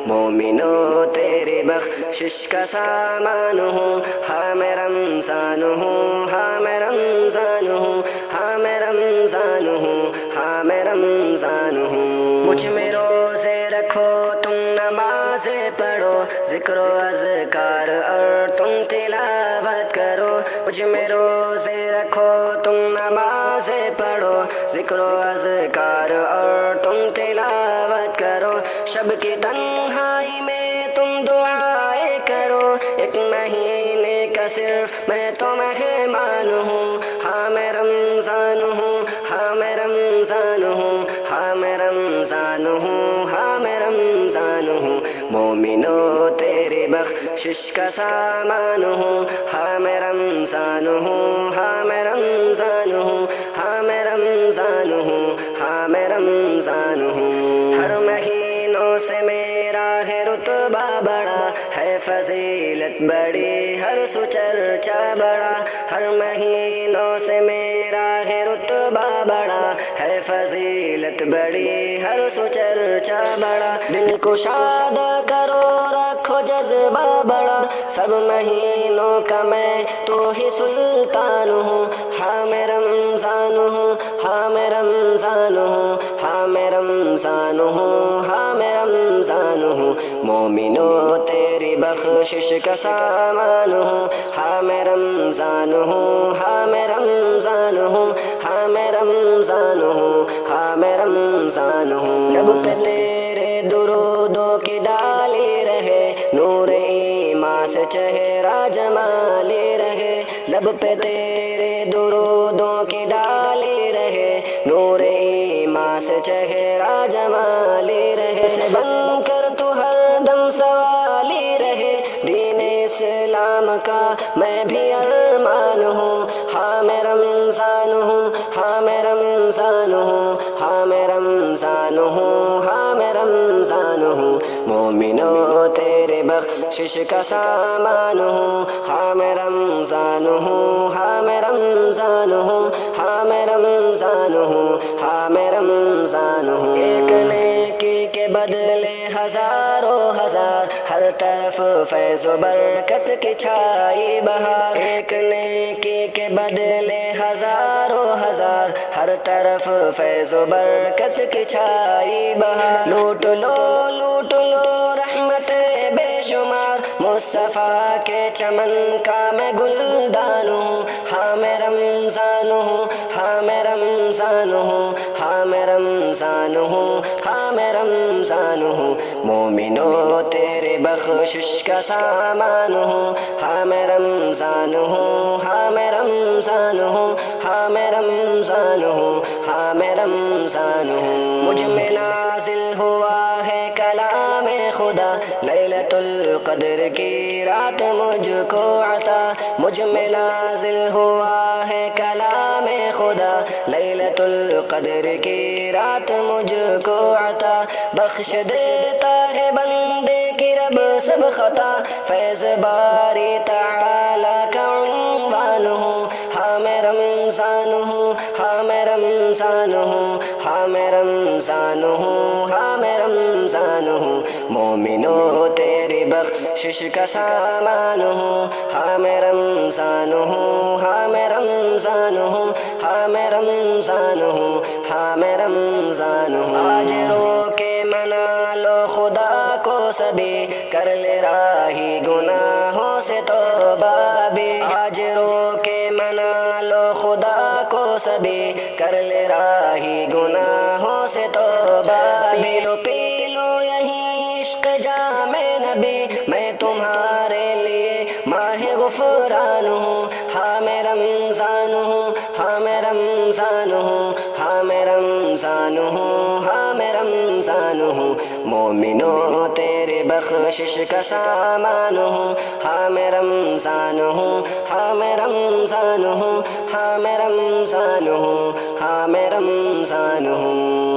مومنو تیری بخشش کا سامان ہوں، ہاں میں رمضان ہوں، ہاں میں رمضان ہوں، ہاں میں رمضان ہوں، ہاں میں رمضان ہوں۔ مجھ میں روزے رکھو تم نمازیں پڑھو، ذکر و اذکار اور تم تلاوت کرو۔ مجھ میں روزے رکھو تم نمازیں پڑھو، ذکر و اذکار اور تم تلاوت کرو۔ شب کی تنہائی میں تم دعائیں کرو، ایک مہینے کا صرف میں تو مہمان ہوں، ہاں میں رمضان ہوں، ہاں میں رمضان ہوں، ہاں میں رمضان ہوں، ہاں میں رمضان ہوں۔ مومنو تیری بخشش کا سامان ہوں، ہاں میں رمضان ہوں، ہاں میں رمضان ہوں، ہاں میں رمضان ہوں، ہاں میں رمضان ہوں۔ ہر مہینوں سے میرا ہے رتبہ بڑا، ہے فضیلت بڑی، ہر سو چرچا بڑا۔ ہر مہینوں سے میرا ہے رتبہ بڑا، ہے فضیلت بڑی، ہر سو چرچا بڑا۔ دل کو شاد کرو رکھو جذبہ بڑا، سب مہینوں کا میں تو ہی سلطان ہوں، ہاں میں رمضان ہوں، ہاں میں رمضان ہوں، ہاں میں رمضان ہوں، ہاں میں رمضان ہوں۔ مومنو تیری بخشش کا سامان ہوں، ہاں میں رمضان ہوں، ہاں میں رمضان ہوں، ہاں میں رمضان ہوں، ہاں میں رمضان ہوں۔ لب پہ تیرے درودوں کی ڈالی رہے، نور ایمان سے چہرہ جمالی رہے۔ لب پہ تیرے درودوں کی ڈالی رہے، نور ایمان سے چہرہ جمالی رہے۔ سے بن کر تو ہر دم سوالی رہے، دین اسلام کا میں بھی ارمان ہوں، ہاں میں رمضان ہوں، ہاں میں رمضان ہوں، ہاں میں رمضان ہوں، ہاں میں رمضان ہوں۔ مومنو تیرے بخشش کا سامان ہوں، ہاں میں رمضان ہوں، ہاں میں رمضان ہوں، ہاں میں رمضان ہوں، ہاں میں رمضان ہوں۔ ایک نیکی کے بدلے ہزاروں ہزار، ہر طرف فیض و برکت کی چھائی بہار۔ ایک نیکی کے بدلے ہزاروں ہزار، ہر طرف فیض و برکت کی چھائی بہار۔ لوٹ لو لوٹ لو رحمت بے شمار، مصطفیٰ کے چمن کا میں گلدان ہوں، ہاں میں رمضان ہوں، ہاں میں رمضان ہوں، ہاں میں رمضان ہوں، ہاں میں رمضان ہوں۔ مومنو تیرے بخشش کا سامان ہوں، ہاں میں رمضان ہوں، ہاں میں رمضان ہوں، ہاں میں رمضان ہوں، ہاں میں رمضان ہوں۔ مجھ میں نازل ہوا ہے کلام خدا، لیلۃ القدر کی رات مجھ کو عطا۔ مجھ میں نازل ہوا ہے کلام خدا، لیلۃ القدر کی رات مجھ کو عطا۔ بخش دیتا ہے بندے کی رب سب خطا، فیض باری تعالی کا عنوان ہوں، ہاں میں رمضان ہوں، ہاں میں رمضان ہوں، ہاں میں رمضان ہوں، ہاں میں رمضان ہوں۔ مومنو تیری بخشش کا سامان ہوں، ہاں میں رمضان ہوں، ہاں میں رمضان ہوں، ہاں میں رمضان ہوں، ہاں میں رمضان ہوں۔ آج رو کے منا لو خدا کو سبھی، کر لے راہی گناہوں سے توبہ بھی۔ آج رو کے منا لو خدا کو سبھی، کر لے راہی گناہوں سے توبہ بھی۔ پی لو یہی عشق جام نبی، میں تمہارے لیے ماہ غفران ہوں، ہاں میں رمضان ہوں، ہاں میں رمضان ہوں، ہاں میں رمضان ہوں، ہاں میں رمضان ہوں۔ مومنو تیرے بخشش کا سامان ہوں، ہاں میں رمضان ہوں، ہاں میں رمضان ہوں، ہاں میں رمضان ہوں، ہاں میں رمضان ہوں۔